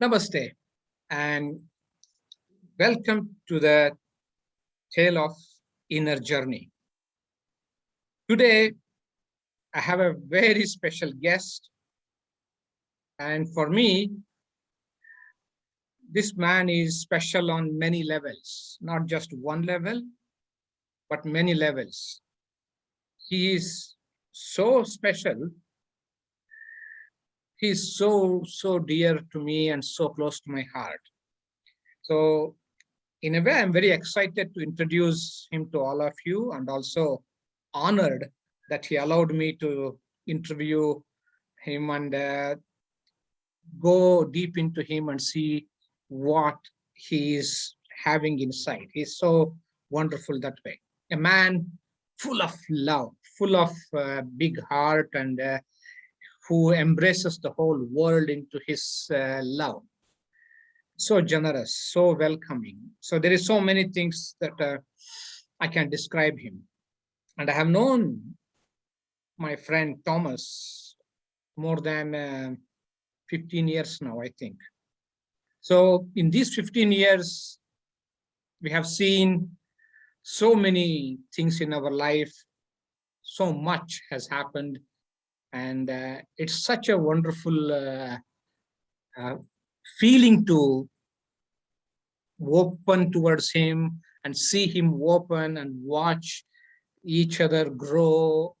Namaste and welcome to the Tale of Inner Journey. Today, I have a very special guest, and for me, this man is special on many levels, not just one level, but many levels. He is so special. He is so dear to me and so close to my heart. So in a way, I'm very excited to introduce him to all of you, and also honored that he allowed me to interview him and go deep into him and see what he is having inside. He's so wonderful that way. A man full of love, full of big heart, and who embraces the whole world into his love. So generous, so welcoming. So there is so many things that I can describe him. And I have known my friend Thomas more than 15 years now, I think. So in these 15 years, we have seen so many things in our life. So much has happened. And it's such a wonderful feeling to open towards him and see him open and watch each other grow.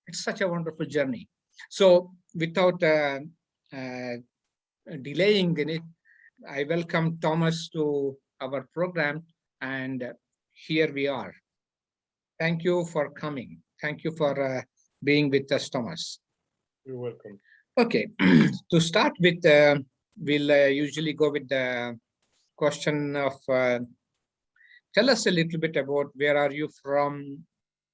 It's such a wonderful journey. So without delaying in it, I welcome Thomas to our program, and here we are. Thank you for coming. Thank you for being with us, Thomas. You're welcome. Okay, to start with, we'll usually go with the question of tell us a little bit about where are you from,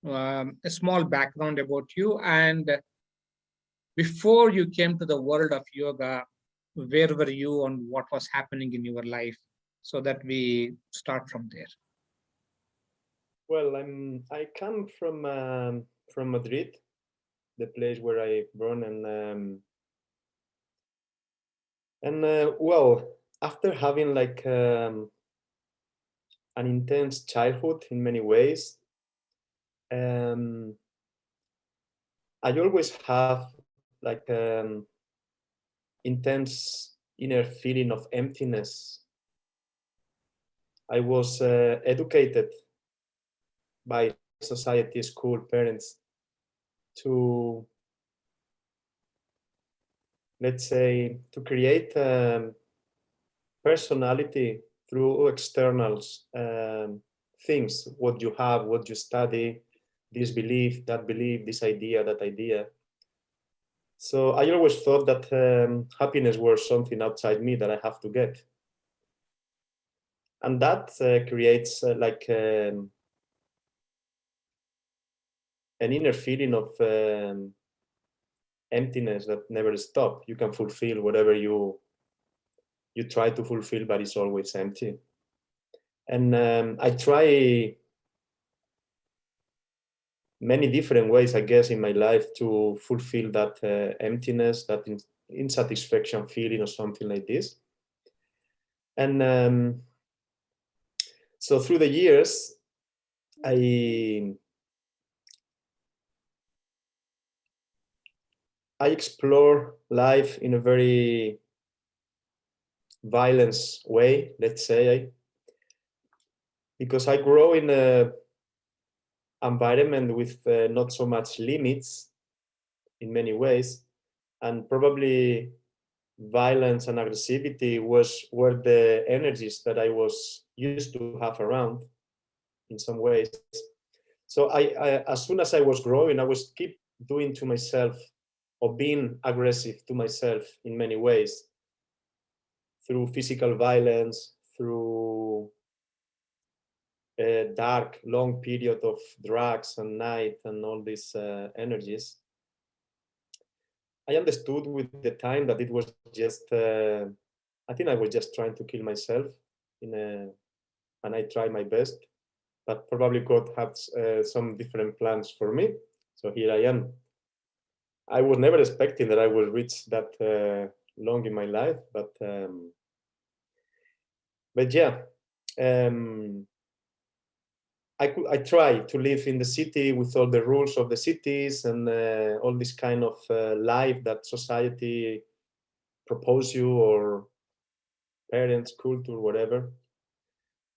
a small background about you, and before you came to the world of yoga, where were you and what was happening in your life, so that we start from there. Well, I come from Madrid, the place where I born, and well, after having like an intense childhood in many ways, I always have like intense inner feeling of emptiness. I was educated by society, school, parents to, let's say, to create personality through externals, things, what you have, what you study, this belief, that belief, this idea, that idea. So I always thought that happiness was something outside me that I have to get. And that creates an inner feeling of emptiness that never stops. You can fulfill whatever you try to fulfill, but it's always empty. And I try many different ways, I guess, in my life to fulfill that emptiness, that insatisfaction feeling or something like this. And so through the years, I explore life in a very violent way, let's say, because I grow in a environment with not so much limits in many ways, and probably violence and aggressivity were the energies that I was used to have around in some ways. So I as soon as I was growing, I was keep doing to myself or being aggressive to myself in many ways, through physical violence, through a dark, long period of drugs and night and all these energies. I understood with the time that it was just, I think I was just trying to kill myself and I tried my best, but probably God had some different plans for me. So here I am. I was never expecting that I would reach that long in my life, but yeah, I try to live in the city with all the rules of the cities and all this kind of life that society propose you, or parents, culture, whatever.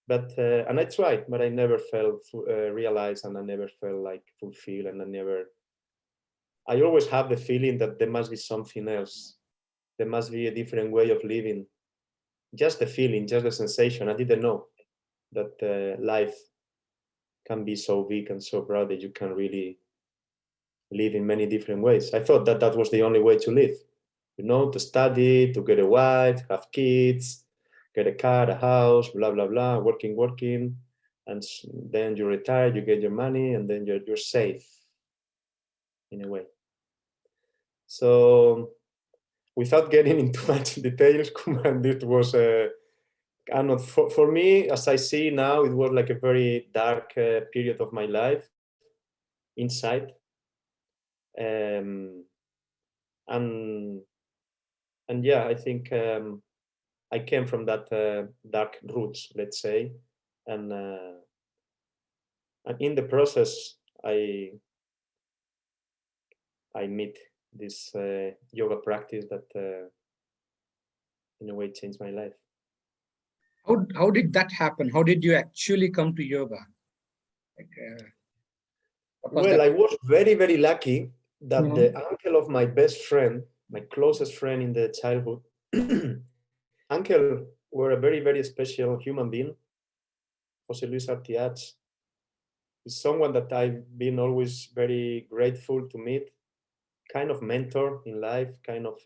But and I tried, but I never felt realized, and I never felt like fulfilled, and I always have the feeling that there must be something else. There must be a different way of living. Just the feeling, just the sensation. I didn't know that life can be so big and so broad that you can really live in many different ways. I thought that that was the only way to live, you know, to study, to get a wife, have kids, get a car, a house, blah, blah, blah, working. And then you retire, you get your money, and then you're safe in a way. So without getting into much details, it was for me, as I see now, it was like a very dark period of my life inside. And yeah, I think I came from that dark roots, let's say, and in the process, I meet this yoga practice that in a way changed my life. How did that happen? How did you actually come to yoga? Like, Well, I was very, very lucky that Mhm. the uncle of my best friend, my closest friend in the childhood, uncle were a very, very special human being. Jose Luis Artiach is someone that I've been always very grateful to meet, kind of mentor in life, kind of,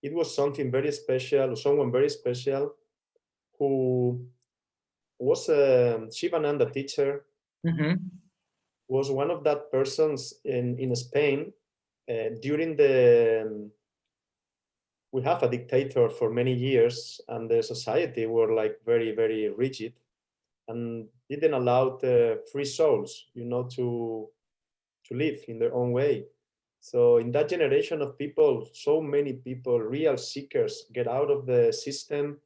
it was something very special, someone very special who was a Sivananda teacher, was one of that persons in Spain during the, we have a dictator for many years, and the society were like very, very rigid and didn't allow the free souls, you know, to live in their own way. So in that generation of people, so many people, real seekers, get out of the system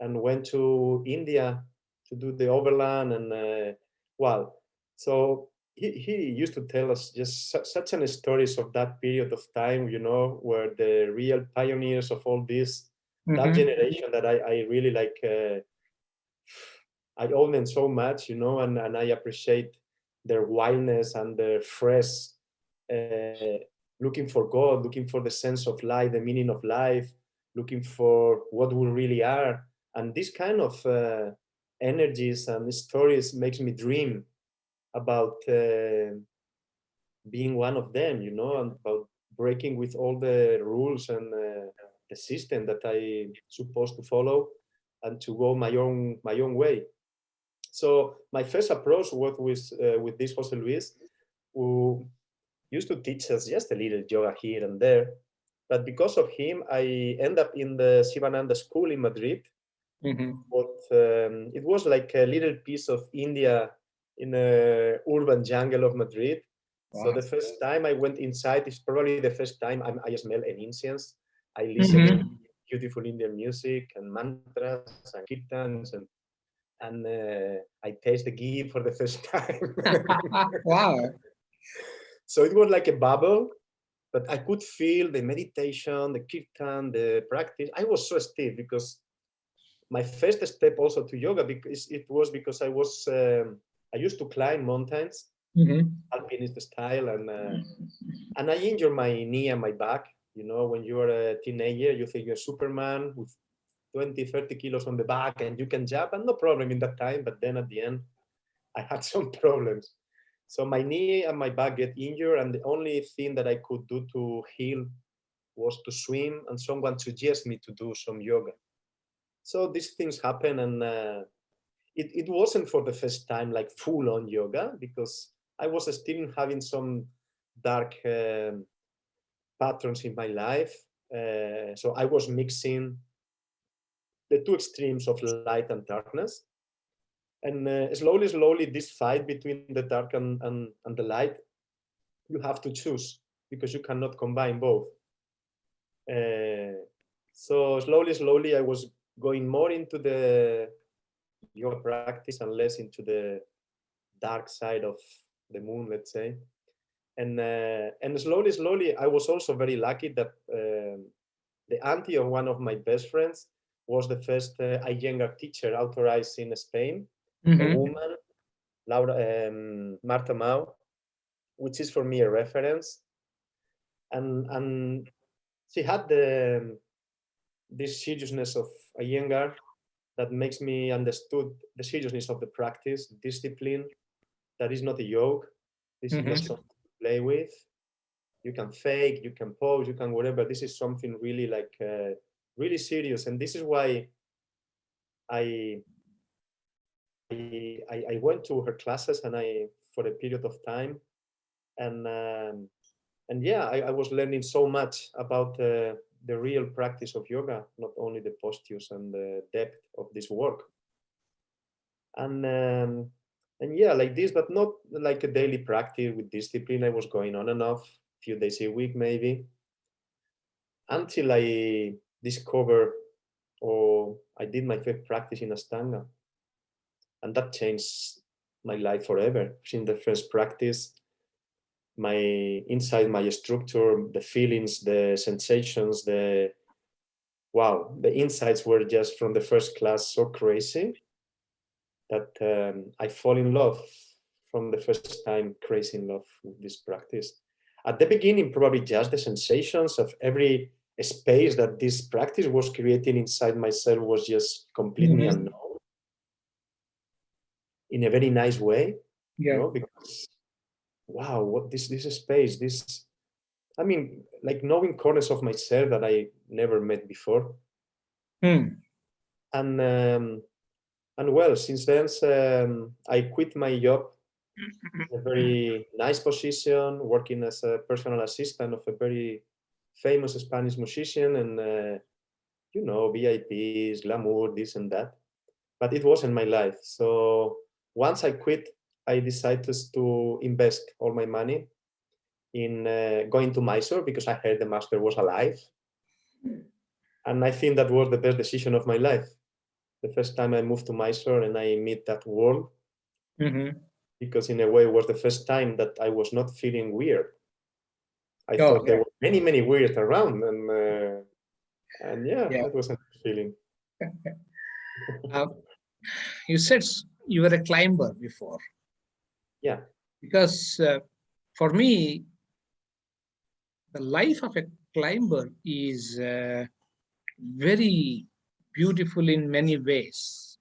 and went to India to do the overland. And well, so he used to tell us just such an stories of that period of time, you know, where the real pioneers of all this, that generation that I really like, I owe them so much, you know, and I appreciate their wildness and their fresh, looking for God, looking for the sense of life, the meaning of life, looking for what we really are. And this kind of energies and stories makes me dream about being one of them, you know, and about breaking with all the rules and the system that I'm supposed to follow, and to go my own way. So my first approach was with this Jose Luis, who used to teach us just a little yoga here and there. But because of him, I end up in the Sivananda school in Madrid. But it was like a little piece of India in a urban jungle of Madrid. Wow. So the first time I went inside is probably the first time I smell an incense. I listen to beautiful Indian music and mantras and kirtans, and I taste the ghee for the first time. Wow. So it was like a bubble, but I could feel the meditation, the kirtan, the practice. I was so stiff because my first step also to yoga, because it was because I used to climb mountains, alpinist style, and I injured my knee and my back. You know, when you're a teenager, you think you're Superman with 20, 30 kilos on the back and you can jump, and no problem in that time. But then at the end, I had some problems. So my knee and my back get injured, and the only thing that I could do to heal was to swim, and someone suggested me to do some yoga. So these things happen, and it wasn't for the first time like full-on yoga, because I was still having some dark patterns in my life. So I was mixing the two extremes of light and darkness. And slowly, this fight between the dark and the light, you have to choose, because you cannot combine both. So slowly, I was going more into the yoga practice and less into the dark side of the moon, let's say. And slowly, I was also very lucky that the auntie of one of my best friends was the first Iyengar teacher authorized in Spain, a woman, Marta, which is for me a reference. And she had this seriousness of Iyengar that makes me understood the seriousness of the practice, discipline. That is not a joke. This is not something to play with. You can fake, you can pose, you can whatever. This is something really like really serious, and this is why I went to her classes and I for a period of time, and yeah, I was learning so much about the real practice of yoga, not only the postures and the depth of this work. And yeah, like this, but not like a daily practice with discipline. I was going on and off, a few days a week maybe, until I discovered or I did my first practice in ashtanga, and that changed my life forever. Since the first practice, my inside, my structure, the feelings, the sensations, the insights were just from the first class so crazy that I fall in love from the first time, crazy in love with this practice. At the beginning, probably just the sensations of every space that this practice was creating inside myself was just completely unknown in a very nice way. Yeah. You know, because wow, what this space, this, I mean, like knowing corners of myself that I never met before. And well, since then, I quit my job, a very nice position, working as a personal assistant of a very famous Spanish musician, and you know, VIPs, glamour, this and that. But it wasn't my life. So once I quit, I decided to invest all my money in going to Mysore because I heard the master was alive. And I think that was the best decision of my life. The first time I moved to Mysore and I meet that world, because in a way it was the first time that I was not feeling weird. I thought there were many, many weird around, and yeah, that was a feeling. You said you were a climber before. Yeah. Because for me, the life of a climber is very beautiful in many ways.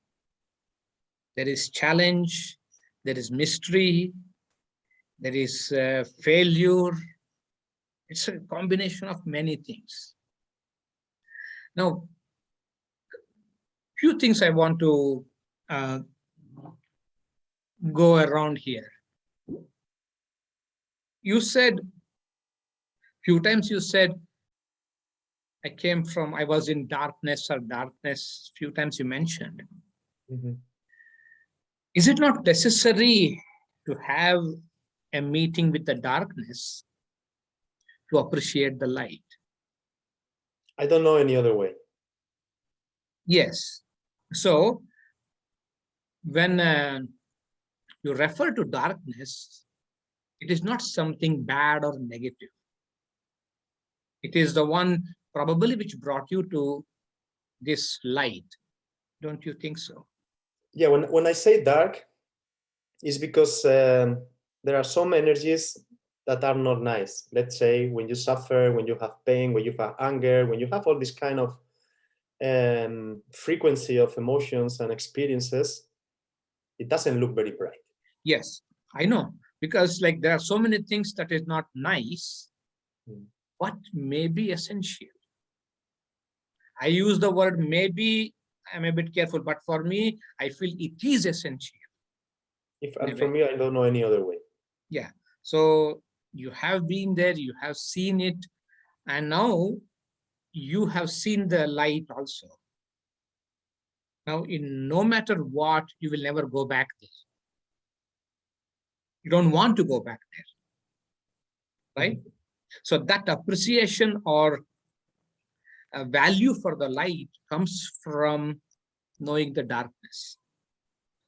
There is challenge, there is mystery, there is failure. It's a combination of many things. Now, few things I want to go around here. You said, few times you said, I was in darkness or darkness, few times you mentioned. Is it not necessary to have a meeting with the darkness to appreciate the light? I don't know any other way. Yes. So when you refer to darkness, it is not something bad or negative. It is the one probably which brought you to this light. Don't you think so? Yeah, when I say dark, it's because there are some energies that are not nice. Let's say when you suffer, when you have pain, when you have anger, when you have all this kind of frequency of emotions and experiences, it doesn't look very bright. Yes, I know, because like there are so many things that is not nice, but may be essential. I use the word maybe, I'm a bit careful, but for me, I feel it is essential. And for me, I don't know any other way. Yeah. So you have been there, you have seen it, and now you have seen the light also. Now, in no matter what, you will never go back there. You don't want to go back there, right? So that appreciation or value for the light comes from knowing the darkness.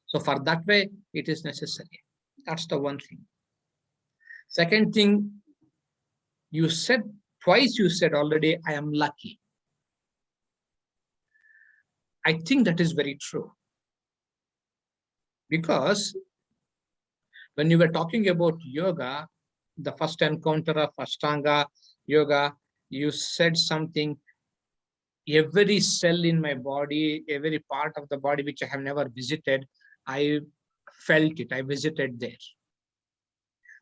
So for that way, it is necessary. That's the one thing. Second thing, you said twice, you said already, I am lucky. I think that is very true. Because when you were talking about yoga, the first encounter of ashtanga yoga, you said something, every cell in my body, every part of the body which I have never visited, I felt it, I visited there.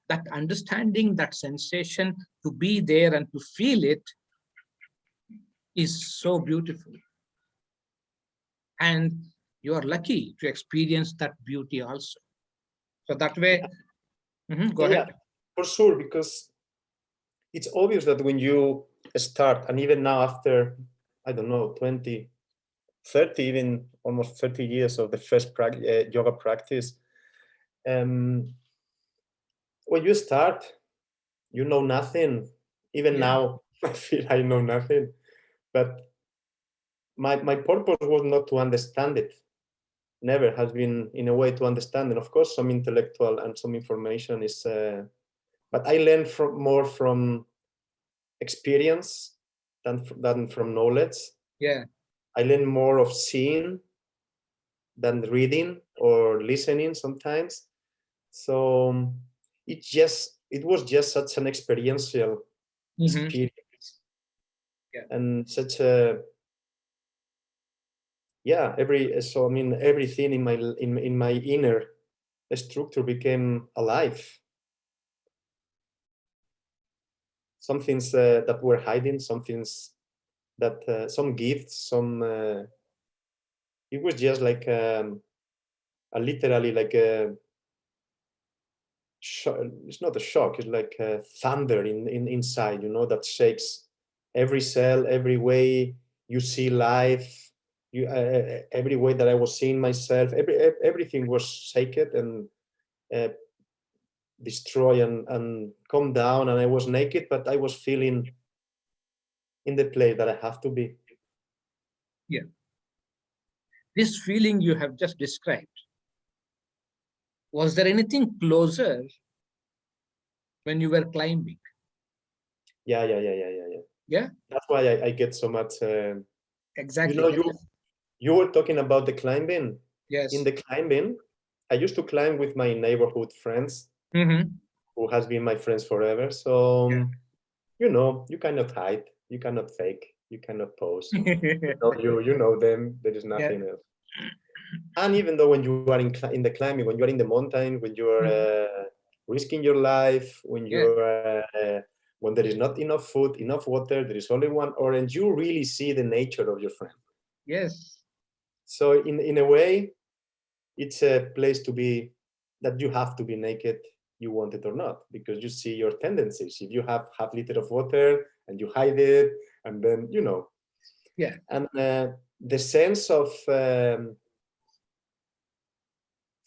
That understanding, that sensation to be there and to feel it is so beautiful. And you are lucky to experience that beauty also. So that way, go ahead. For sure, because it's obvious that when you start, and even now after, I don't know, 20, 30, even almost 30 years of the first yoga practice, when you start, you know nothing. Even now, I feel I know nothing. But my purpose was not to understand it. Never has been in a way to understand. And of course, some intellectual and some information is, but I learned more from experience than from knowledge. Yeah. I learn more of seeing than reading or listening sometimes. So it was just such an experiential experience, and such a everything in my inner structure became alive. Some things that were hiding, some things that some gifts, some it was just like literally like a it's not a shock, it's like a thunder inside, that shakes every cell, every way you see life, every way that I was seeing myself, everything was shaken and destroy and come down, and I was naked, but I was feeling in the place that I have to be. Yeah. This feeling you have just described, was there anything closer when you were climbing? Yeah. Yeah. That's why I get so much. Exactly. You were talking about the climbing. Yes. In the climbing, I used to climb with my neighborhood friends, who has been my friends forever. So, you cannot hide, you cannot fake, you cannot pose. You know them. There is nothing else. And even though when you are in the climbing, when you are in the mountain, when you are risking your life, when when there is not enough food, enough water, there is only one orange, you really see the nature of your friend. Yes. So in a way, it's a place to be, that you have to be naked, you want it or not, because you see your tendencies. If you have half liter of water and you hide it, and then and the sense of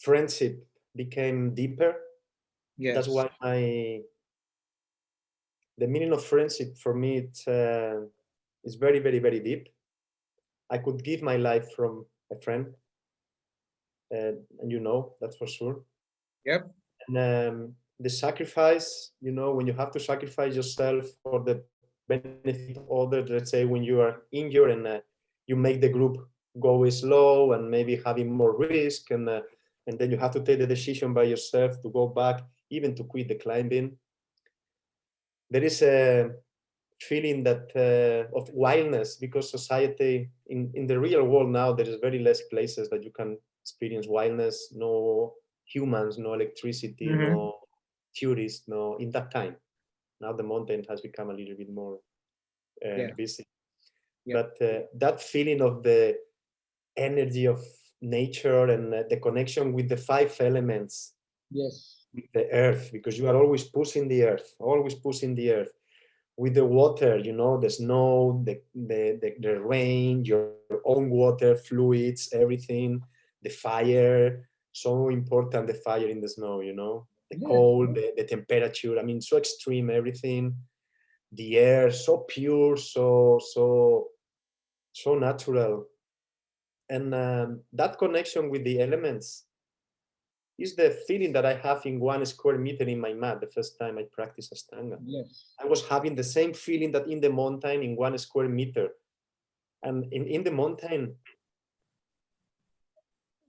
friendship became deeper. Yes. That's why the meaning of friendship for me, it's very, very, very deep. I could give my life from a friend, and that's for sure. Yep. And the sacrifice, when you have to sacrifice yourself for the benefit of others, let's say when you are injured and you make the group go slow and maybe having more risk, and then you have to take the decision by yourself to go back, even to quit the climbing. There is a feeling that of wildness, because society in the real world now, there is very less places that you can experience wildness. No humans, no electricity, no tourists, no. In that time, now the mountain has become a little bit more busy. But that feeling of the energy of nature and the connection with the 5 elements, with the earth, because you are always pushing the earth, with the water, the snow, the rain, your own water, fluids, everything, the fire, so important, the fire in the snow, the cold, the temperature, so extreme, everything, the air, so pure, so so natural. And that connection with the elements is the feeling that I have in 1 square meter in my mat the first time I practiced ashtanga. Yes. I was having the same feeling that in the mountain in 1 square meter. And in the mountain,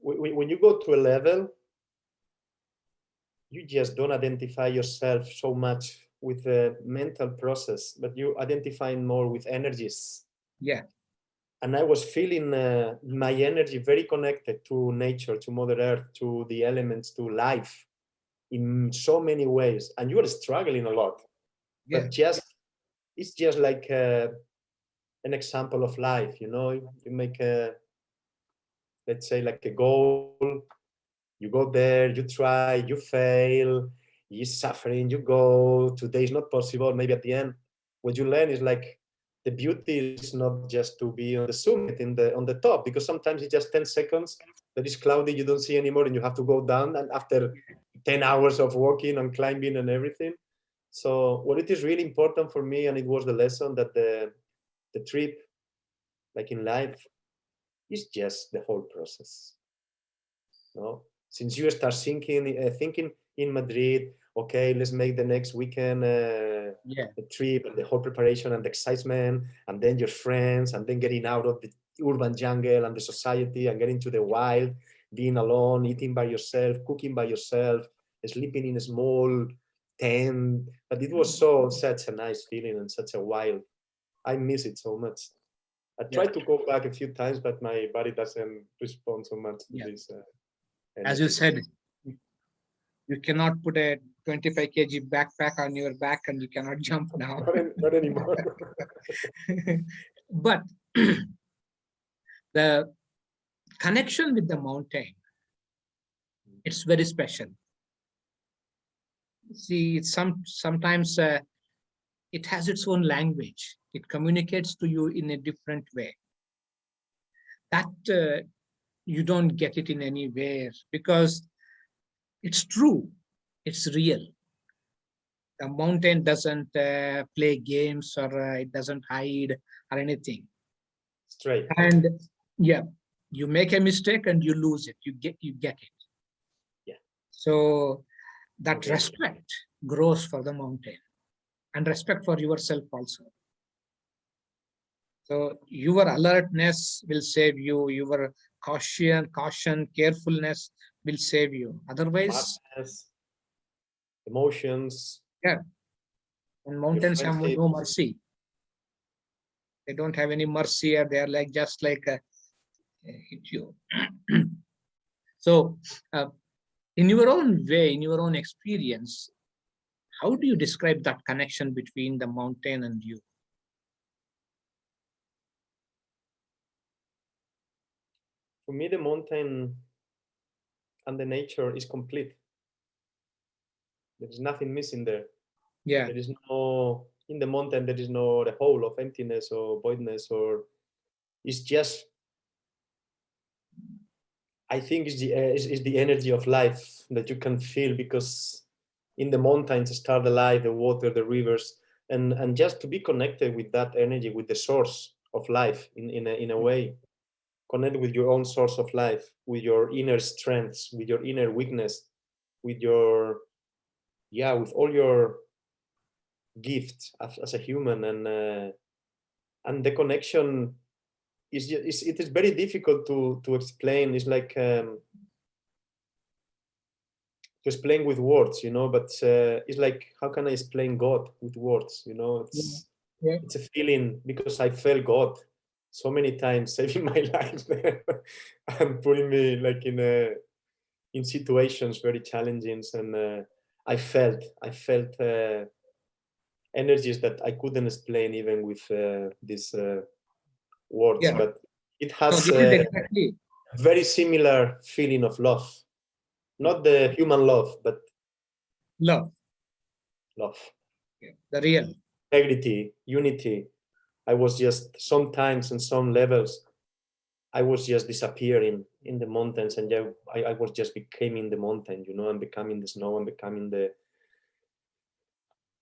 when you go to a level, you just don't identify yourself so much with the mental process, but you identify more with energies. Yeah. And I was feeling my energy very connected to nature, to Mother Earth, to the elements, to life in so many ways. And you are struggling a lot, Yeah. but it's just like an example of life, you know. You make a, let's say, like a goal. You go there, you try, you fail, you're suffering, you go, today is not possible, maybe at the end. What you learn is like the beauty is not just to be on the summit, on the top, because sometimes it's just 10 seconds, that is cloudy, you don't see anymore, and you have to go down, and after 10 hours of walking and climbing and everything. So what it is really important for me, and it was the lesson, that the trip, like in life, is just the whole process. No? Since you start thinking in Madrid, okay, let's make the next weekend a trip, and the whole preparation and the excitement, and then your friends, and then getting out of the urban jungle and the society and getting to the wild, being alone, eating by yourself, cooking by yourself, sleeping in a small tent. But it was such a nice feeling and such a wild. I miss it so much. I tried to go back a few times, but my body doesn't respond so much to this. As you said, you cannot put a 25 kg backpack on your back and you cannot jump now. Not anymore. But the connection with the mountain, it's very special. See, it's sometimes it has its own language. It communicates to you in a different way. That you don't get it in anywhere, because it's true, it's real. The mountain doesn't play games, or it doesn't hide or anything. Straight. And yeah, you make a mistake and you lose it. You get it. Yeah. So that respect grows for the mountain, and respect for yourself also. So your alertness will save you. Your caution, carefulness will save you. Otherwise, Madness, emotions. yeah. And mountains have no mercy. They don't have any mercy, or they are like just like hit you. So, in your own way, in your own experience, how do you describe that connection between the mountain and you? For me, the mountain and the nature is complete. There is nothing missing there. Yeah. There is no, in the mountain, there is no the hole of emptiness or voidness, or it's just, I think it's the energy of life that you can feel, because in the mountains start the life, the water, the rivers, and just to be connected with that energy, with the source of life in a way, connect with your own source of life, with your inner strengths, with your inner weakness, with your, with all your gifts as a human, and the connection it is very difficult to explain. It's like to explain with words, you know, but it's like, how can I explain God with words, you know? It's a feeling, because I felt God so many times, saving my life and putting me like in situations very challenging, and I felt energies that I couldn't explain even with these words, but it has a very similar feeling of love, not the human love, but love, the real integrity, unity. I was just sometimes in some levels, I was just disappearing in the mountains, and I was just becoming the mountain, you know, and becoming the snow, and becoming the.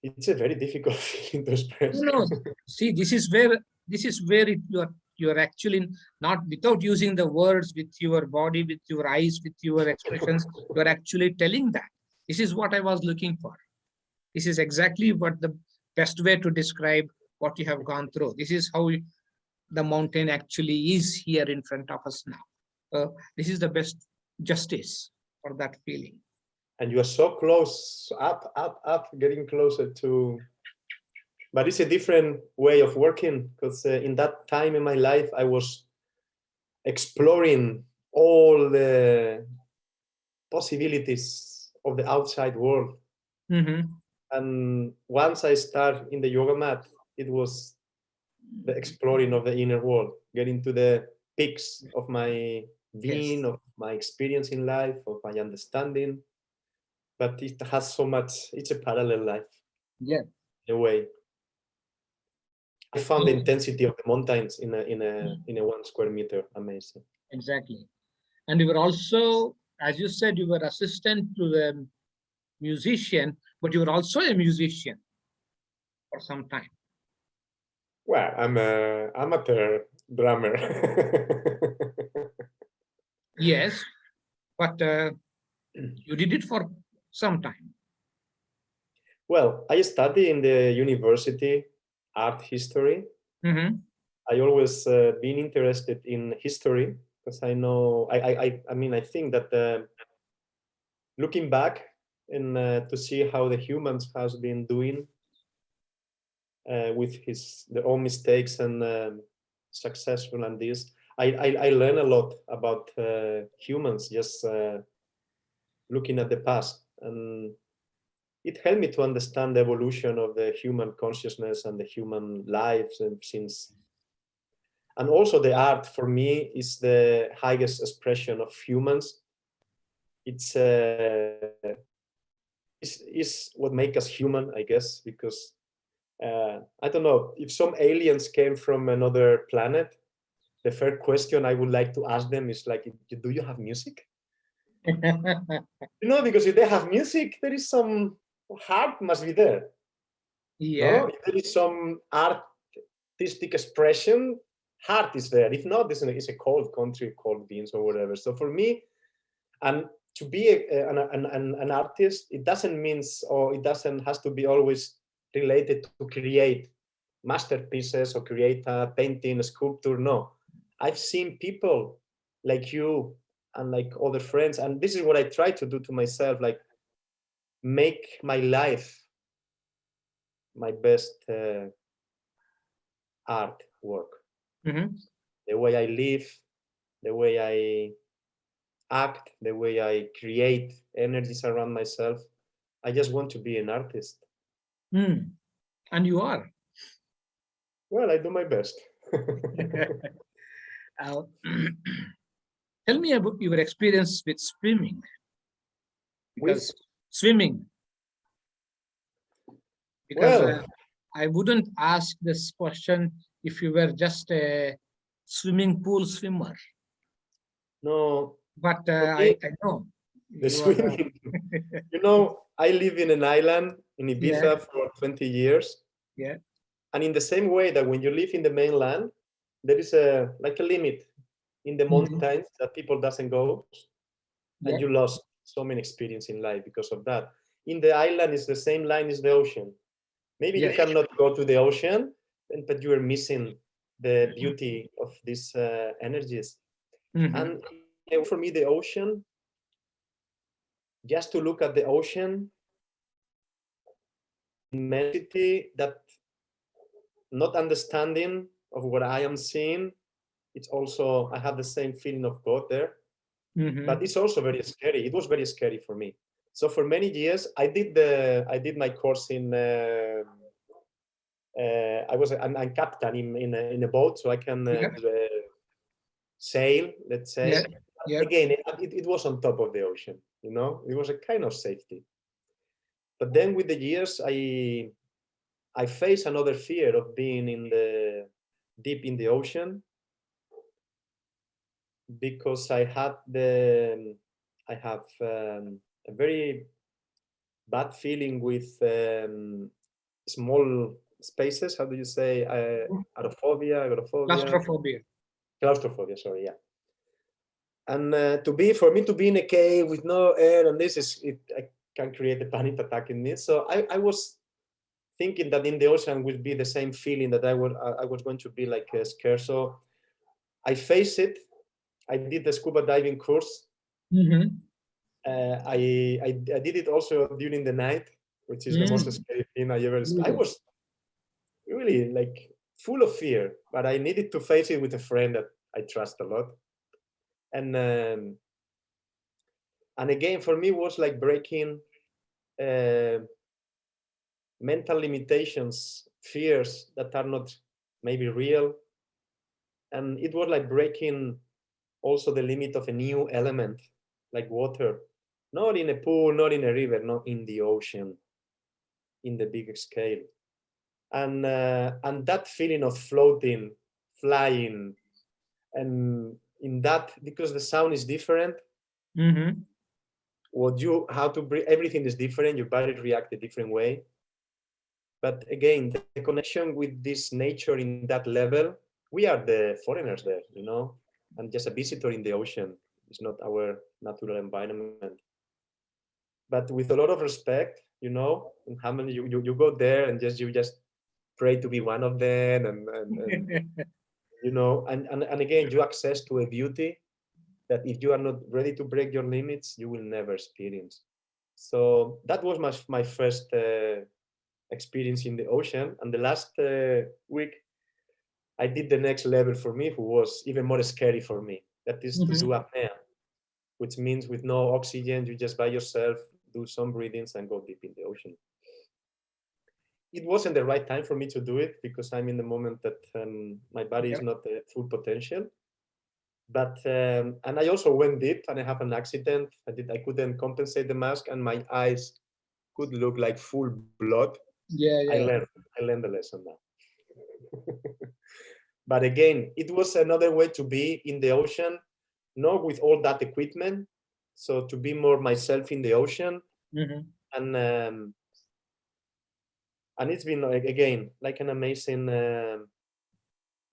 It's a very difficult feeling to express. No, see, this is where you are You are actually not, without using the words, with your body, with your eyes, with your expressions, you are actually telling that. This is what I was looking for. This is exactly what the best way to describe what you have gone through. This is how the mountain actually is here in front of us now. This is the best justice for that feeling. And you are so close, up, getting closer to. But it's a different way of working, because in that time in my life, I was exploring all the possibilities of the outside world. Mm-hmm. And once I start in the yoga mat, it was the exploring of the inner world, getting to the peaks of my being, Yes. of my experience in life, of my understanding. But it has so much, it's a parallel life. Yeah. In a way. I found the intensity of the mountains in a 1 square meter. Amazing. Exactly. And you were also, as you said, you were assistant to the musician, but you were also a musician for some time. Well, I'm a amateur drummer. Yes, but you did it for some time. Well, I studied in the university art history. Mm-hmm. I always been interested in history, because I know I mean I think that looking back and to see how the humans has been doing with their own mistakes and successful and this, I learn a lot about humans just looking at the past, and it helped me to understand the evolution of the human consciousness and the human lives, and also the art for me is the highest expression of humans. It's is what makes us human, I guess, because I don't know, if some aliens came from another planet, the first question I would like to ask them is like, do you have music? Because if they have music, there is some heart must be there. Yeah. No, if there is some artistic expression, heart is there. If not, it's a cold country, cold beans or whatever. So for me, and to be an artist, it doesn't means, or it doesn't has to be always related to create masterpieces or create a painting, a sculpture. No, I've seen people like you and like other friends, and this is what I try to do to myself, like make my life my best art work. Mm-hmm. The way I live, the way I act, the way I create energies around myself. I just want to be an artist. Mm. And you are. Well, I do my best. uh, Tell me about your experience with swimming. With, Because swimming, because well, I wouldn't ask this question if you were just a swimming pool swimmer. no, But for me, I know the you are. swimming, I live in an island in Yeah, Ibiza for 20 years. yeah. And in the same way that when you live in the mainland, there is a limit in the Mhm. mountains that people doesn't go, and Yeah, you lost so many experience in life because of that. In the island is the same line as the ocean. Maybe you yeah. cannot go to the ocean, but you are missing the beauty of these energies. Mhm. And for me, the ocean, just to look at the ocean, immensity, that not understanding of what I am seeing, it's also, I have the same feeling of God there, but Mhm. it's also very scary. It was very scary for me. So for many years, I did my course in. I'm captain in a boat, so I can Yeah, sail. Let's yeah, say. yeah. Again, it was on top of the ocean. It was a kind of safety. But then with the years, I faced another fear of being deep in the ocean, because I have a very bad feeling with small spaces. How do you say? Agoraphobia, Claustrophobia. claustrophobia. Sorry, yeah. And for me to be in a cave with no air and I can create a panic attack in me. So I was thinking that in the ocean would be the same feeling, that I was going to be like scared. So I faced it. I did the scuba diving course. Mm-hmm. I did it also during the night, which is the most scary thing I ever. I was really like full of fear, but I needed to face it with a friend that I trust a lot. And again, for me, it was like breaking mental limitations, fears that are not maybe real. And it was like breaking also the limit of a new element, like water, not in a pool, not in a river, not in the ocean, in the big scale. And that feeling of floating, flying, and in that, because the sound is different, how to breathe, everything is different, your body reacts a different way. But again, the connection with this nature in that level, we are the foreigners there, and just a visitor in the ocean. It's not our natural environment. But with a lot of respect, and how many you go there and you just pray to be one of them, and again, you access to a beauty that if you are not ready to break your limits, you will never experience. So that was my first experience in the ocean. And the last week, I did the next level for me, who was even more scary for me. That is to do apnea, which means with no oxygen, you just by yourself do some breathings and go deep in the ocean. It wasn't the right time for me to do it because I'm in the moment that my body is not at full potential. But and I also went deep and I have an accident. I couldn't compensate the mask and my eyes could look like full blood. I learned the lesson now. But again, it was another way to be in the ocean, not with all that equipment. So to be more myself in the ocean, and it's been again like an amazing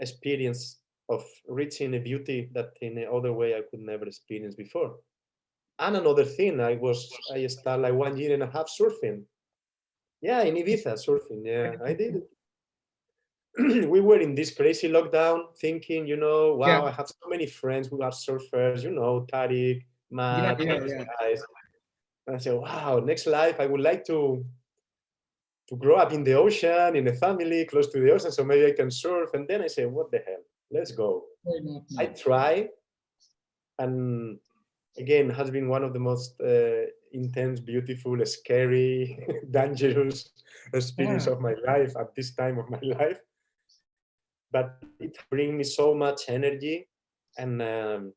experience of reaching a beauty that in another way I could never experience before. And another thing, I started like 1.5 years surfing. Yeah, in Ibiza surfing. Yeah, I did it. We were in this crazy lockdown thinking, wow, I have so many friends who are surfers, Tariq, Matt, these guys. And I said, wow, next life, I would like to grow up in the ocean, in a family close to the ocean, so maybe I can surf. And then I said, what the hell? Let's go. I try. And again, has been one of the most intense, beautiful, scary, dangerous experience of my life at this time of my life. But it brings me so much energy and a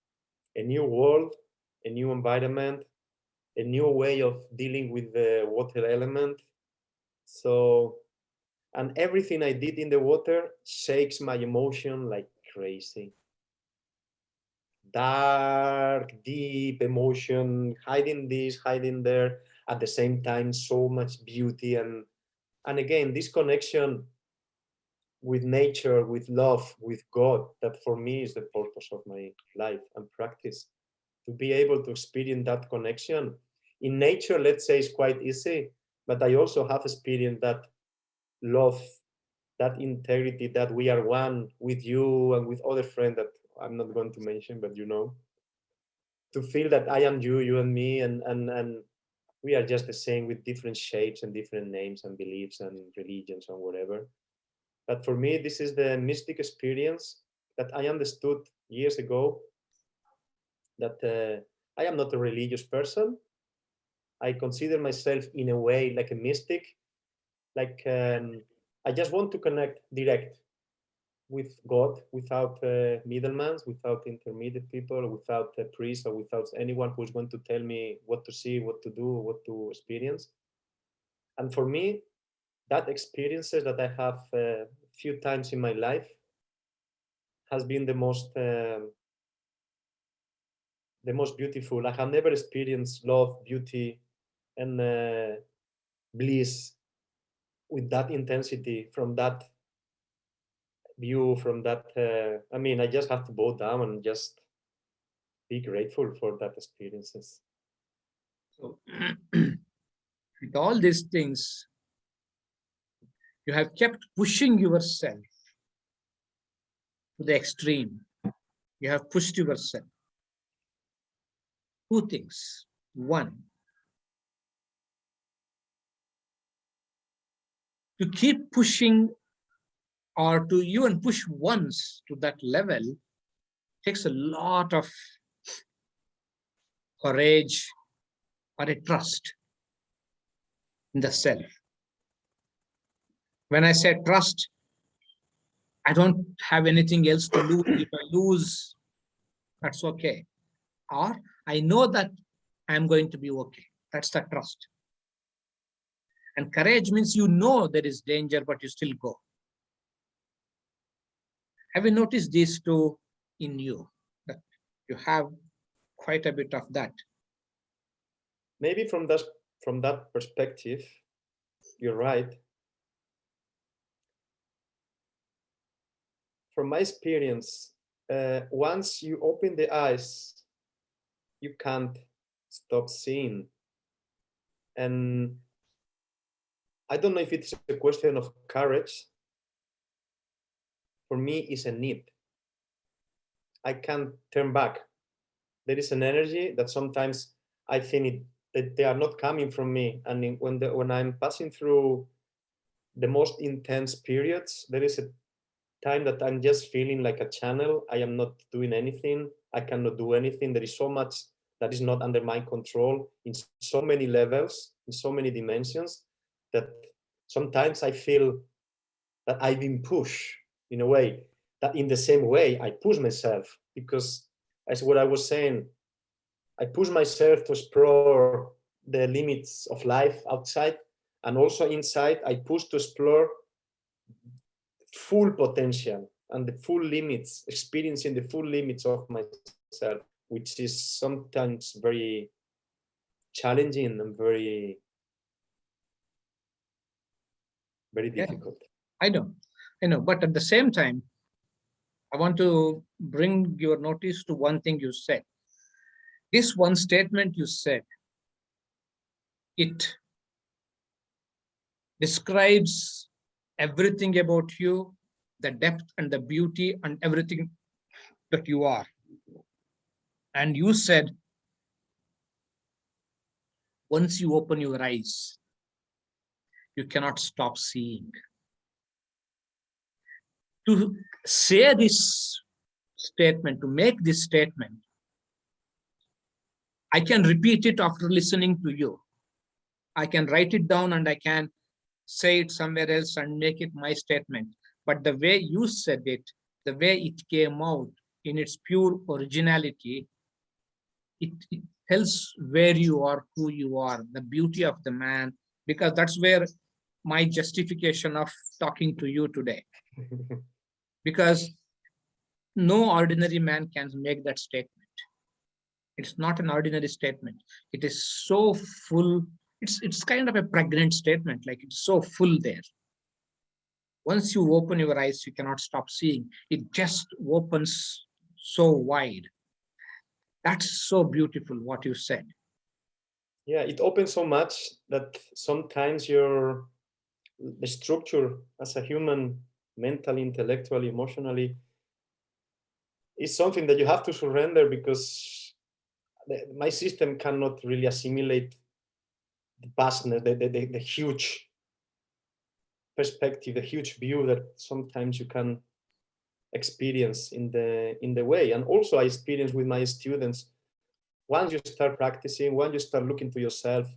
new world, a new environment, a new way of dealing with the water element. So, and everything I did in the water shakes my emotion like crazy. Dark, deep emotion, hiding this, hiding there, at the same time, so much beauty. And again, this connection with nature, with love, with God, that for me is the purpose of my life and practice. To be able to experience that connection. In nature, let's say, is quite easy, but I also have experienced that love, that integrity, that we are one with you and with other friends that I'm not going to mention, but to feel that I am you, you and me, and we are just the same with different shapes and different names and beliefs and religions and whatever. But for me, this is the mystic experience that I understood years ago, that I am not a religious person. I consider myself in a way like a mystic, like I just want to connect direct with God without middlemen, without intermediate people, without a priest, or without anyone who's going to tell me what to see, what to do, what to experience. And for me, that experiences that I have a few times in my life has been the most beautiful. I have never experienced love, beauty, and bliss with that intensity, from that view, from that, I mean, I just have to bow down and just be grateful for that experiences. So, with all these things, you have kept pushing yourself to the extreme. You have pushed yourself. Two things. One, to keep pushing or to even push once to that level takes a lot of courage or a trust in the self. When I say trust, I don't have anything else to lose. If I lose, that's okay. Or I know that I'm going to be okay. That's the trust. And courage means you know there is danger, but you still go. Have you noticed these two in you? That you have quite a bit of that. Maybe from that perspective, you're right. From my experience, once you open the eyes, you can't stop seeing. And I don't know if it's a question of courage. For me, it's a need. I can't turn back. There is an energy that sometimes I think that they are not coming from me. And when I'm passing through the most intense periods, there is a time that I'm just feeling like a channel. I am not doing anything. I cannot do anything. There is so much that is not under my control in so many levels, in so many dimensions, that sometimes I feel that I've been pushed in a way, that in the same way I push myself, because as what I was saying, I push myself to explore the limits of life outside, and also inside I push to explore full potential and the full limits, experiencing the full limits of myself, which is sometimes very challenging and very difficult. I know, but at the same time, I want to bring your notice to one thing you said. This one statement you said, it describes everything about you, the depth and the beauty and everything that you are. And you said, once you open your eyes, you cannot stop seeing. To say this statement, to make this statement, I can repeat it after listening to you. I can write it down and I can say it somewhere else and make it my statement. But the way you said it, the way it came out in its pure originality, it tells where you are, who you are, the beauty of the man, because that's where my justification of talking to you today. Because no ordinary man can make that statement. It's not an ordinary statement. It is so full. It's kind of a pregnant statement, like it's so full there. Once you open your eyes, you cannot stop seeing. It just opens so wide. That's so beautiful what you said. Yeah, it opens so much that sometimes the structure as a human, mentally, intellectually, emotionally, is something that you have to surrender, because my system cannot really assimilate the vastness, the huge perspective, the huge view that sometimes you can experience in the way. And also I experience with my students, once you start practicing, once you start looking to yourself,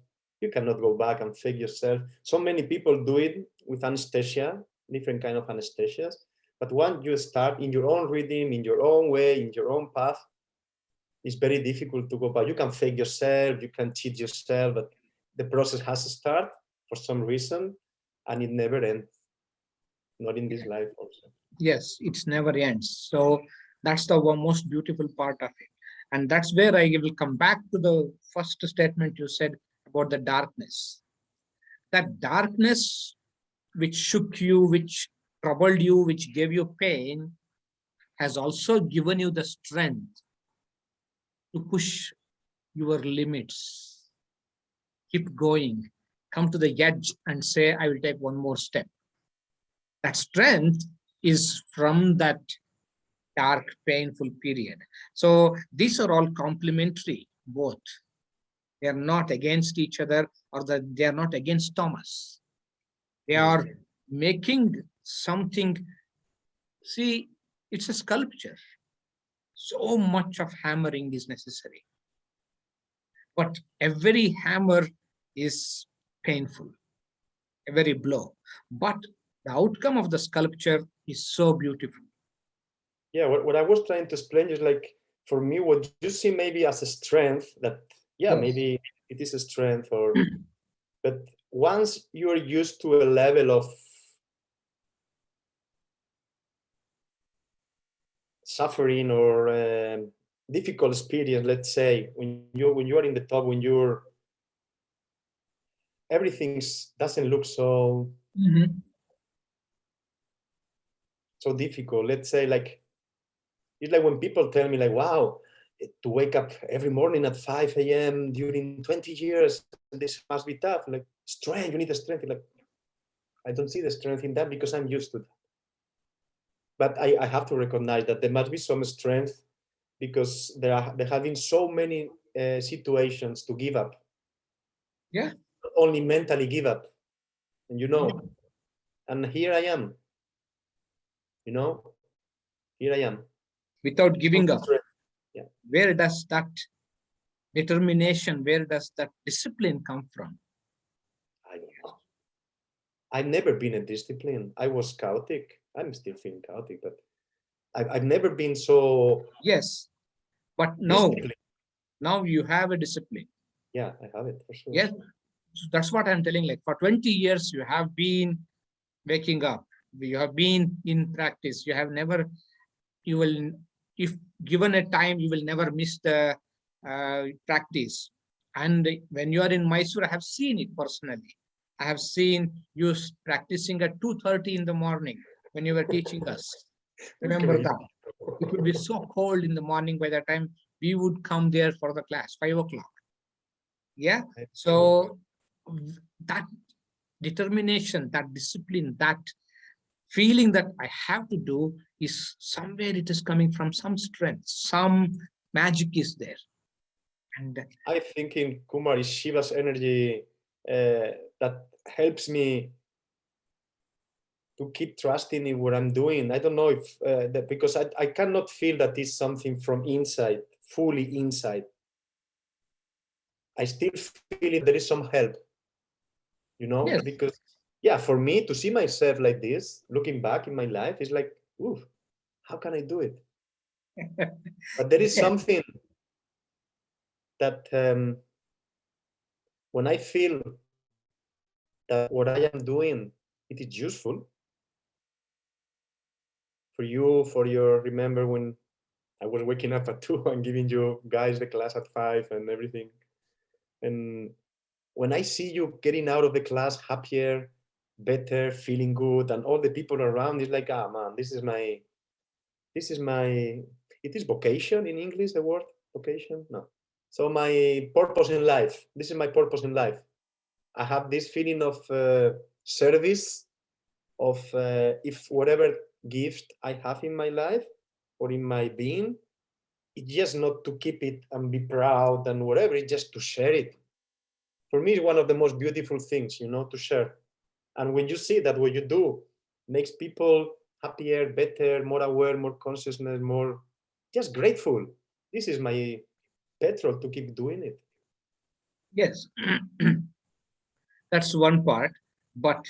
you cannot go back and fake yourself. So many people do it with anesthesia, different kind of anesthesias. But once you start in your own rhythm, in your own way, in your own path, it's very difficult to go back. You can fake yourself, you can cheat yourself, but the process has to start for some reason, and it never ends. Not in this life also. Yes, it's never ends. So that's the most beautiful part of it. And that's where I will come back to the first statement you said about the darkness. That darkness which shook you, which troubled you, which gave you pain, has also given you the strength to push your limits. Keep going. Come to the edge and say, I will take one more step. That strength is from that dark, painful period. So these are all complementary, both. They are not against each other, or they are not against Thomas. They are making something. See, it's a sculpture. So much of hammering is necessary. But every hammer is painful, every blow. But the outcome of the sculpture is so beautiful. Yeah, what I was trying to explain is like, for me, what you see maybe as a strength, that, yeah, Yes. maybe it is a strength, or but once you're used to a level of suffering or difficult experience, let's say, when you are in the top, when you're everything doesn't look so so difficult. Let's say, like, it's like when people tell me, like, wow, to wake up every morning at 5 a.m. during 20 years, this must be tough. Like, strength, you need the strength. Like, I don't see the strength in that because I'm used to that. But I have to recognize that there must be some strength, because there have been so many situations to give up. Yeah. Not only mentally give up, and and here I am. Here I am. Without giving up. Yeah. Where does that determination, where does that discipline come from? I don't know. I've never been a discipline. I was chaotic. I'm still feeling chaotic, but I've never been so. Yes, but now you have a discipline. Yeah, I have it for sure. Yes, that's what I'm telling. Like, for 20 years, you have been waking up. You have been in practice. You will, if given a time, you will never miss the practice. And when you are in Mysore, I have seen it personally. I have seen you practicing at 2:30 in the morning when you were teaching us. Remember that? It would be so cold in the morning by the time we would come there for the class, 5 o'clock. Yeah. So that determination, that discipline, that feeling that I have to do is somewhere, it is coming from some strength, some magic is there. And I think in Kumar is Shiva's energy that helps me to keep trusting in what I'm doing. I don't know if that, because I cannot feel that is something from inside, fully inside. I still feel it, there is some help, yes. because yeah, for me to see myself like this, looking back in my life, is like, ooh, how can I do it? But there is something that when I feel that what I am doing, it is useful for you, for your, remember when I was waking up at 2 and giving you guys the class at 5 and everything. And when I see you getting out of the class happier, better, feeling good, and all the people around, it's like, ah, man, this is my, it is vocation in English, the word vocation? No. So my purpose in life, this is my purpose in life. I have this feeling of service, of if whatever gift I have in my life or in my being, it's just not to keep it and be proud and whatever, it's just to share it. For me, it's one of the most beautiful things, to share. And when you see that what you do makes people happier, better, more aware, more consciousness, more just grateful, this is my petrol to keep doing it. Yes. That's one part. But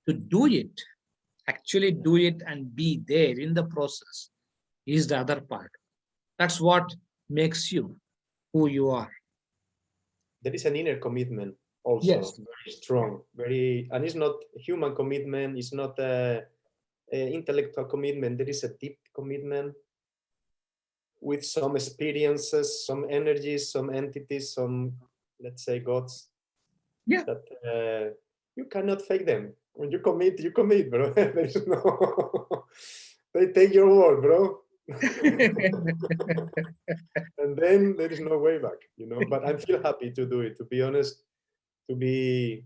to do it, actually do it and be there in the process, is the other part. That's what makes you who you are. There is an inner commitment also, Yes. very strong, and it's not human commitment, it's not a intellectual commitment. There is a deep commitment with some experiences, some energies, some entities, some, let's say, gods. Yeah. That you cannot fake them. When you commit, bro. There is no, they take your word, bro. And then there is no way back, but I feel happy to do it. To be honest, to be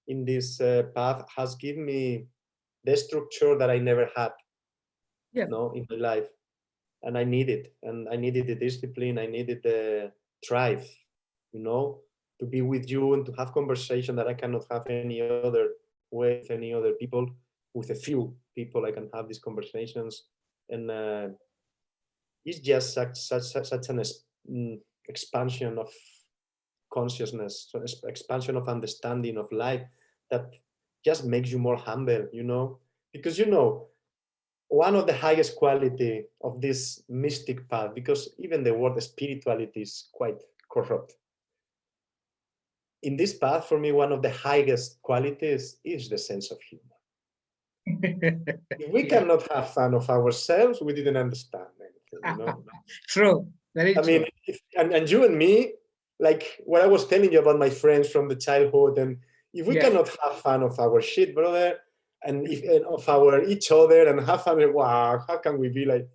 in this path has given me the structure that I never had, Yeah. in my life. And I needed the discipline. I needed the drive, to be with you and to have conversation that I cannot have any other way with any other people. With a few people, I can have these conversations, and it's just such an expansion of consciousness, so expansion of understanding of life that just makes you more humble, because one of the highest quality of this mystic path, because even the word spirituality is quite corrupt. In this path, for me, one of the highest qualities is the sense of humor. If we cannot have fun of ourselves, we didn't understand anything, True, very true. I mean, and you and me, like what I was telling you about my friends from the childhood, and if we cannot have fun of our shit, brother, and of our each other, and have fun, wow, how can we be like,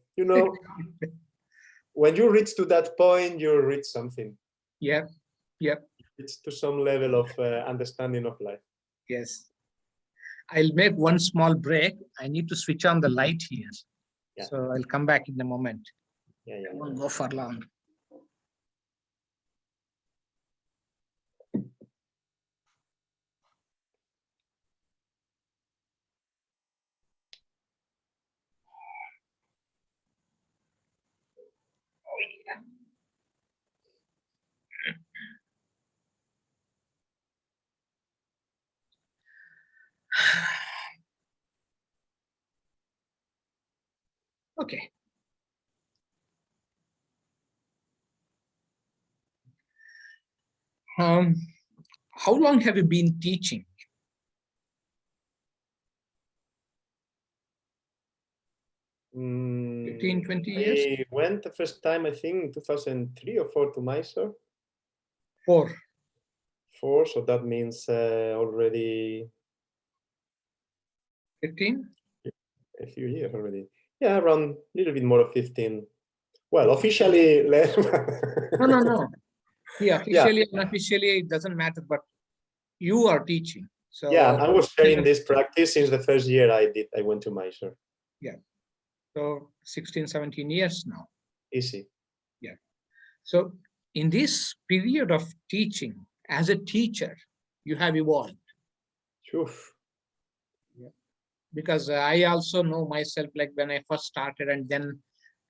when you reach to that point, you reach something. Yep. It's to some level of understanding of life. Yes. I'll make one small break. I need to switch on the light here. Yeah. So I'll come back in a moment. Yeah. I won't go for long. Okay. How long have you been teaching? 15, 20 years? I went the first time, I think, in 2003 or 4 to Mysore. 4. 4, so that means already 15? A few years already. Yeah, around a little bit more of 15. Well, officially less. No. Yeah, officially and unofficially, it doesn't matter, but you are teaching. So yeah, I was sharing this practice since the first year I went to Mysore. Yeah. So 16, 17 years now. Easy. Yeah. So in this period of teaching, as a teacher, you have evolved. Sure. Yeah. Because I also know myself, like when I first started, and then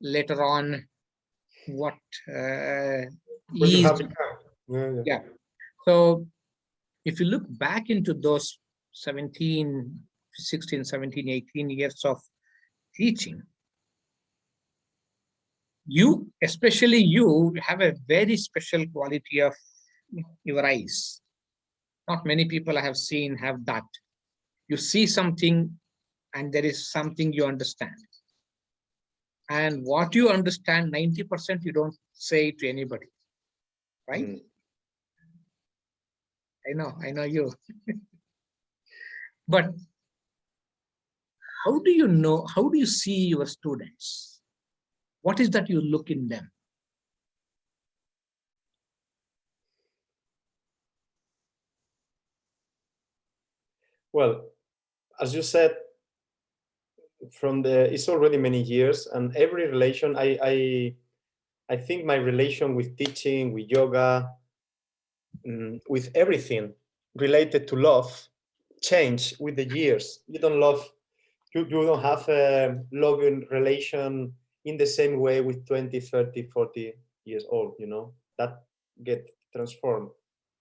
later on, what you have become. Yeah. So if you look back into those 16, 17, 18 years of teaching, you, especially you, have a very special quality of your eyes. Not many people I have seen have that. You see something and there is something you understand. And what you understand, 90% you don't say to anybody, right? I know you. But how do you see your students? What is that you look in them? Well, as you said, it's already many years, and every relation, I think my relation with teaching, with yoga, with everything related to love, change with the years. You don't have a loving relation in the same way with 20, 30, 40 years old, that get transformed.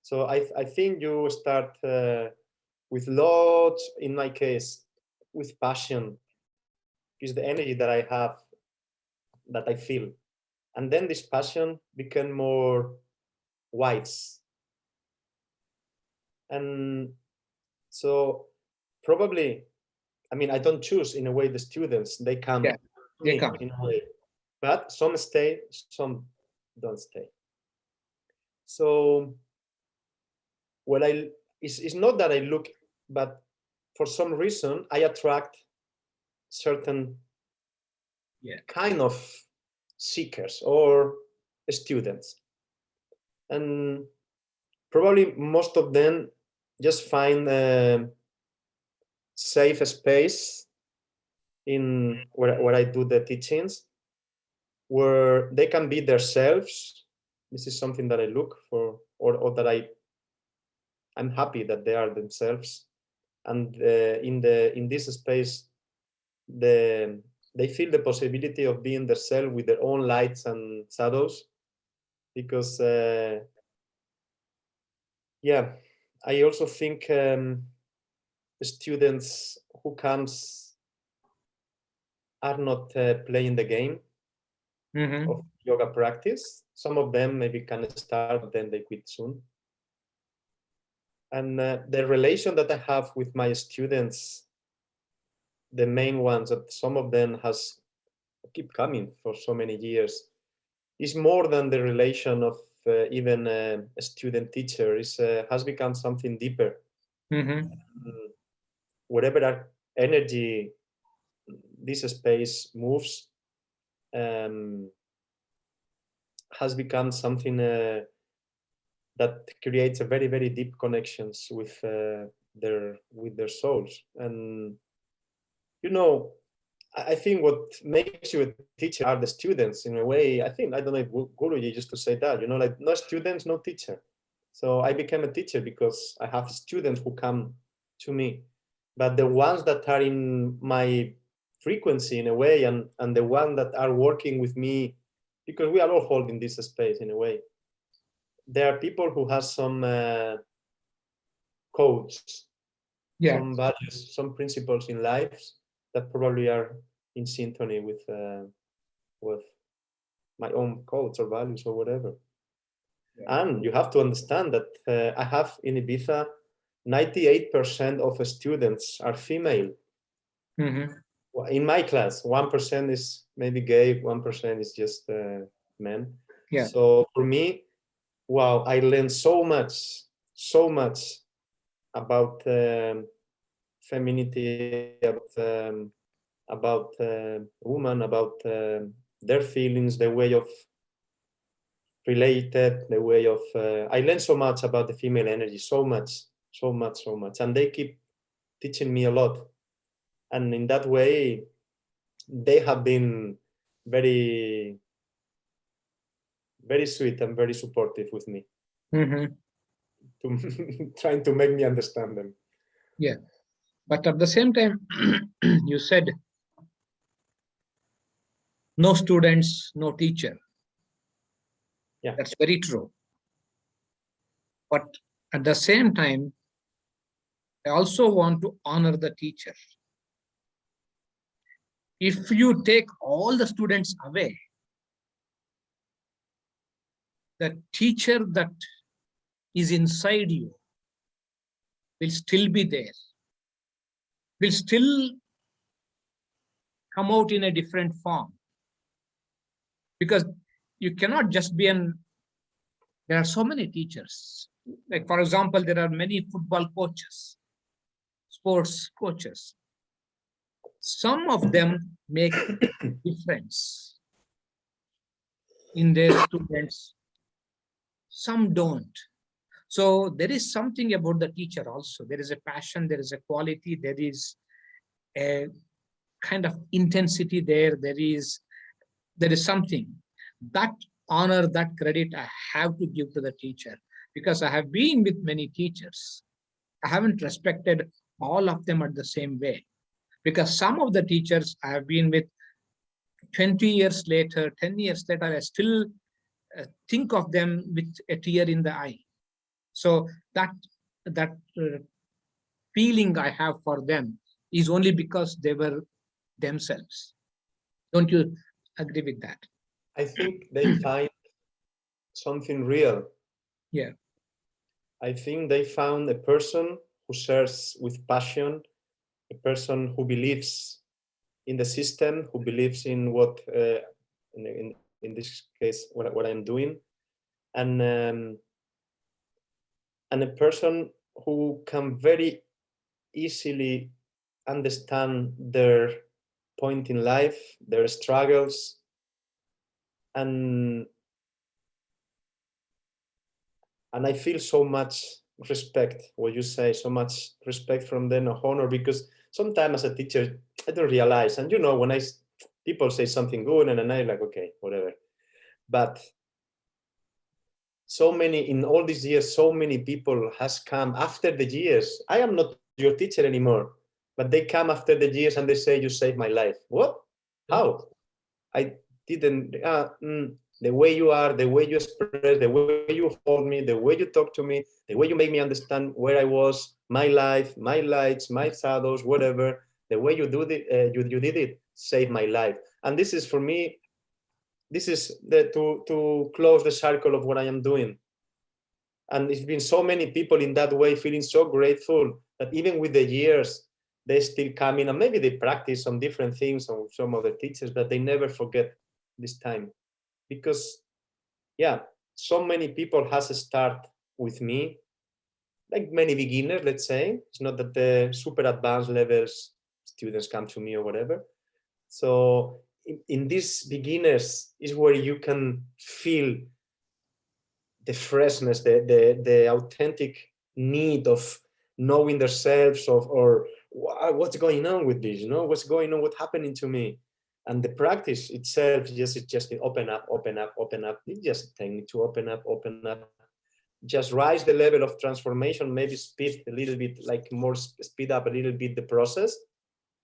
So I think you start with lots, in my case, with passion, is the energy that I have, that I feel. And then this passion became more wise. And so probably, I don't choose in a way the students, they come, they come in a way, but some stay, some don't stay. So it's not that I look but for some reason I attract certain kind of seekers or students, and probably most of them just find a safe space in where I do the teachings, where they can be themselves. This is something that I look for, or that I'm happy that they are themselves, and in this space, they feel the possibility of being themselves with their own lights and shadows, because yeah, I also think students who comes are not playing the game of yoga practice. Some of them maybe can start, but then they quit soon. And the relation that I have with my students, the main ones, that some of them has keep coming for so many years, is more than the relation of even a student teacher. Is has become something deeper. Whatever energy this space moves, has become something that creates a very, very deep connections with their souls. And you know, I think what makes you a teacher are the students. In a way, I think, I don't know if Guruji used to say that, you know, like no students, no teacher. So I became a teacher because I have students who come to me, but the ones that are in my frequency in a way, and the ones that are working with me, because we are all holding this space in a way. There are people who have some codes, some values, some principles in lives that probably are in synchrony with my own codes or values or whatever. And you have to understand that I have in Ibiza 98% of students are female. In my class, 1% is maybe gay, 1% is just men. So for me, wow, I learned so much about femininity, about women, about their feelings, the way of related, the way of I learned so much about the female energy, so much, and they keep teaching me a lot. And in that way, they have been very, very sweet and very supportive with me, trying to make me understand them. Yeah, but at the same time, you said no students, no teacher. Yeah, that's very true. But at the same time, I also want to honor the teacher. If you take all the students away, the teacher that is inside you will still be there, will still come out in a different form. Because you cannot just be there are so many teachers. Like, for example, there are many football coaches, sports coaches. Some of them make difference in their students, some don't. So there is something about the teacher also. There is a passion, there is a quality, there is a kind of intensity there. There is something. That honor, that credit I have to give to the teacher, because I have been with many teachers. I haven't respected all of them at the same way, because some of the teachers I have been with 20 years later, 10 years later, I still think of them with a tear in the eye. So that feeling I have for them is only because they were themselves. Don't you agree with that? I think they find something real. Yeah. I think they found a person who shares with passion, a person who believes in the system, who believes in what, in this case, what I'm doing, and a person who can very easily understand their point in life, their struggles, and I feel so much respect, what you say, so much respect from them, honor, because sometimes as a teacher, I don't realize, and when people say something good and I'm like, okay, whatever. But so many, in all these years, so many people has come after the years. I am not your teacher anymore, but they come after the years and they say, you saved my life. What? How? I didn't, the way you are, the way you express, the way you hold me, the way you talk to me, the way you make me understand where I was, my life, my lights, my shadows, whatever, the way you you did it, saved my life. And this is for me, this is to close the circle of what I am doing. And it's been so many people in that way feeling so grateful that even with the years, they still come in and maybe they practice some different things on some other teachers, but they never forget this time. Because, yeah, so many people has a start with me, like many beginners, let's say. It's not that the super advanced levels students come to me or whatever. So in these beginners is where you can feel the freshness, the authentic need of knowing themselves or what's going on with this, what's going on, what's happening to me. And the practice itself is just open up, open up, open up. It's just a technique to open up, just rise the level of transformation, maybe speed a little bit, like more speed up a little bit the process.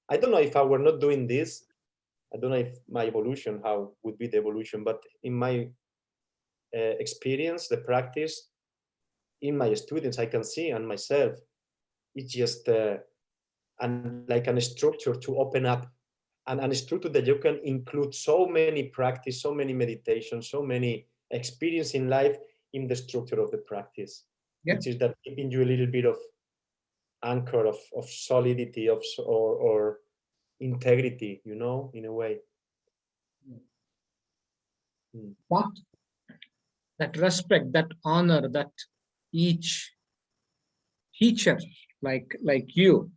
I don't know if I were not doing this, I don't know if my evolution, how would be the evolution, but in my experience, the practice in my students, I can see, and myself, it's just like a structure to open up, and a structure that you can include so many practice, so many meditations, so many experience in life in the structure of the practice, which is that giving you a little bit of anchor of solidity or integrity, in a way. What? That respect, that honor, that each teacher like you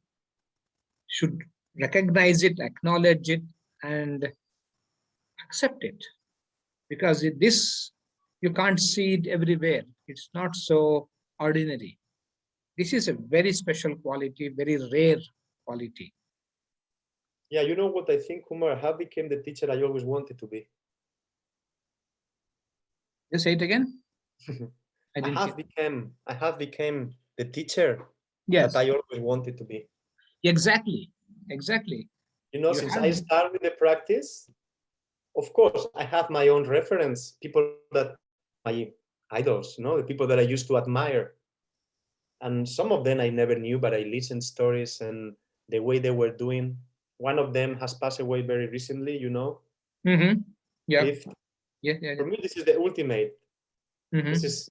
should recognize it, acknowledge it, and accept it. Because this, you can't see it everywhere. It's not so ordinary. This is a very special quality, very rare quality. Yeah, you know what I think, Kumar? How became the teacher I always wanted to be? You say it again? I have become the teacher that I always wanted to be. Exactly. Since I started with the practice, of course, I have my own reference, people that my idols, the people that I used to admire. And some of them I never knew, but I listened stories and the way they were doing. One of them has passed away very recently, Mm-hmm. Yeah. For me, this is the ultimate. Mm-hmm. This is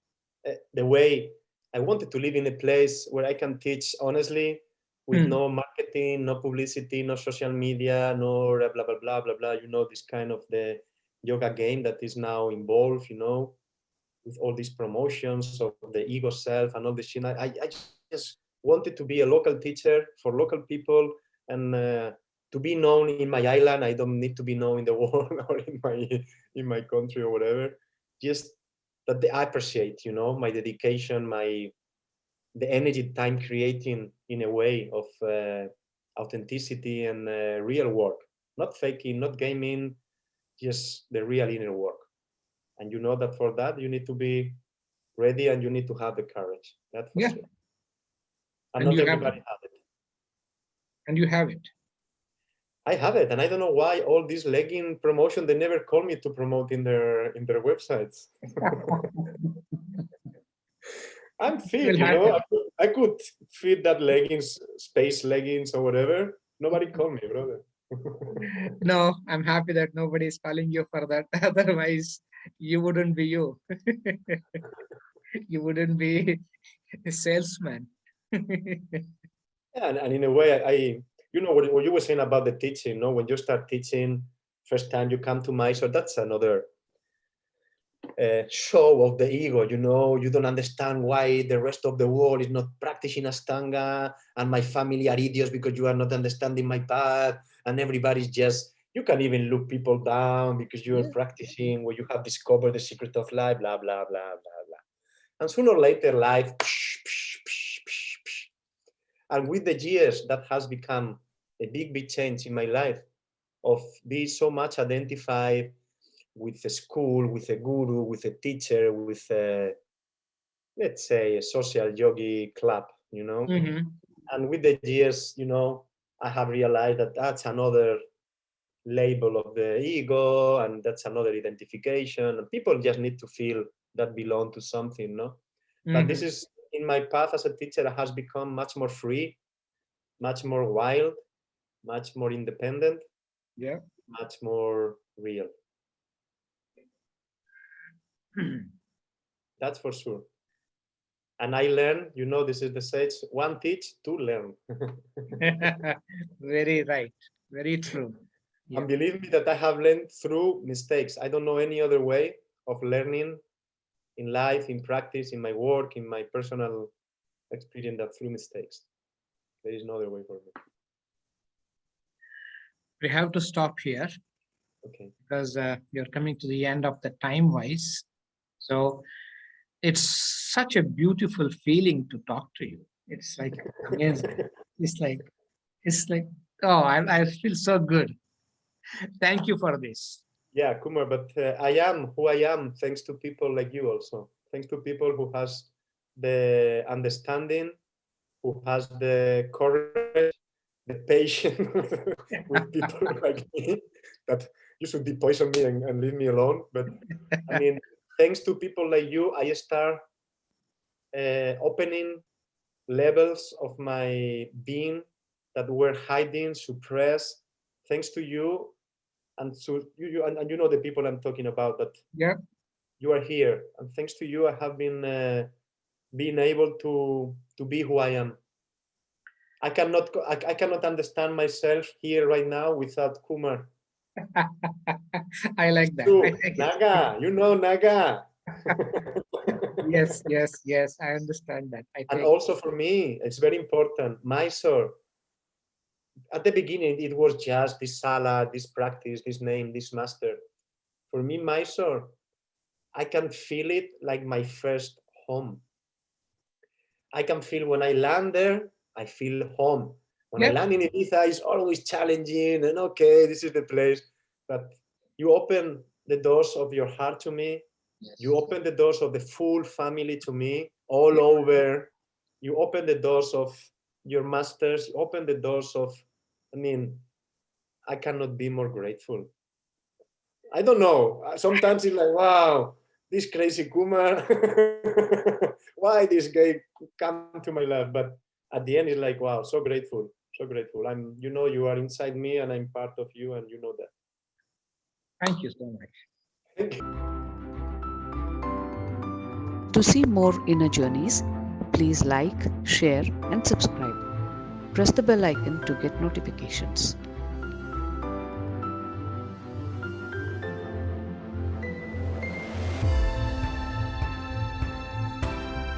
the way I wanted to live in a place where I can teach honestly, with no marketing, no publicity, no social media, no blah, blah, blah, blah, blah, this kind of the yoga game that is now involved, with all these promotions of the ego self and all this shit. I just wanted to be a local teacher for local people and to be known in my island. I don't need to be known in the world or in my country or whatever. Just that they appreciate, my dedication, the energy, time creating in a way of authenticity and real work, not faking, not gaming, just the real inner work. And you know that for that you need to be ready and you need to have the courage. That's for sure. And not everybody has it. And you have it. I have it, and I don't know why all this legging promotion, they never call me to promote in their websites. I'm fit, I could fit that leggings, space leggings or whatever. Nobody called me, brother. No, I'm happy that nobody is calling you for that. Otherwise, you wouldn't be you. You wouldn't be a salesman. Yeah, and in a way, what you were saying about the teaching, when you start teaching, first time you come to Mysore, that's another show of the ego. You don't understand why the rest of the world is not practicing ashtanga, and my family are idiots because you are not understanding my path, and everybody's just, you can even look people down because you are practicing, where you have discovered the secret of life, blah blah blah blah blah. And sooner or later life, and with the years that has become a big change in my life, of being so much identified with a school, with a guru, with a teacher, with a, let's say, a social yogi club, And with the years, I have realized that that's another label of the ego, and that's another identification. And people just need to feel that belong to something, no? But this is, in my path as a teacher, has become much more free, much more wild, much more independent, much more real. That's for sure. And I learn, this is the sage, one teach, two learn. Very right. Very true. Yeah. And believe me that I have learned through mistakes. I don't know any other way of learning in life, in practice, in my work, in my personal experience, that through mistakes. There is no other way for me. We have to stop here. Okay. Because you're coming to the end of the time-wise. So it's such a beautiful feeling to talk to you. It's like amazing. It's like, oh, I feel so good. Thank you for this. Yeah, Kumar, but I am who I am thanks to people like you also. Thanks to people who has the understanding, who has the courage, the patience with people like me, that you should depoison me and leave me alone. But I mean, thanks to people like you, I start opening levels of my being that were hiding, suppressed. Thanks to you, and so you and you know the people I'm talking about, that you are here, and thanks to you, I have been being able to be who I am. I cannot understand myself here right now without Kumar. I like that. Naga, Naga. Yes. I understand that. And also for me, it's very important. Mysore, at the beginning, it was just this sala, this practice, this name, this master. For me, Mysore, I can feel it like my first home. I can feel when I land there, I feel home. When I land in Ibiza, it's always challenging and okay, this is the place. But you open the doors of your heart to me. Yes. You open the doors of the full family to me, all over. You open the doors of your masters. You open the doors of, I cannot be more grateful. I don't know. Sometimes it's like, wow, this crazy Kumar, why this guy come to my life? But at the end, it's like, wow, so grateful, so grateful. You are inside me, and I'm part of you, and you know that. Thank you so much. Thank you. To see more inner journeys, please like, share, and subscribe. Press the bell icon to get notifications.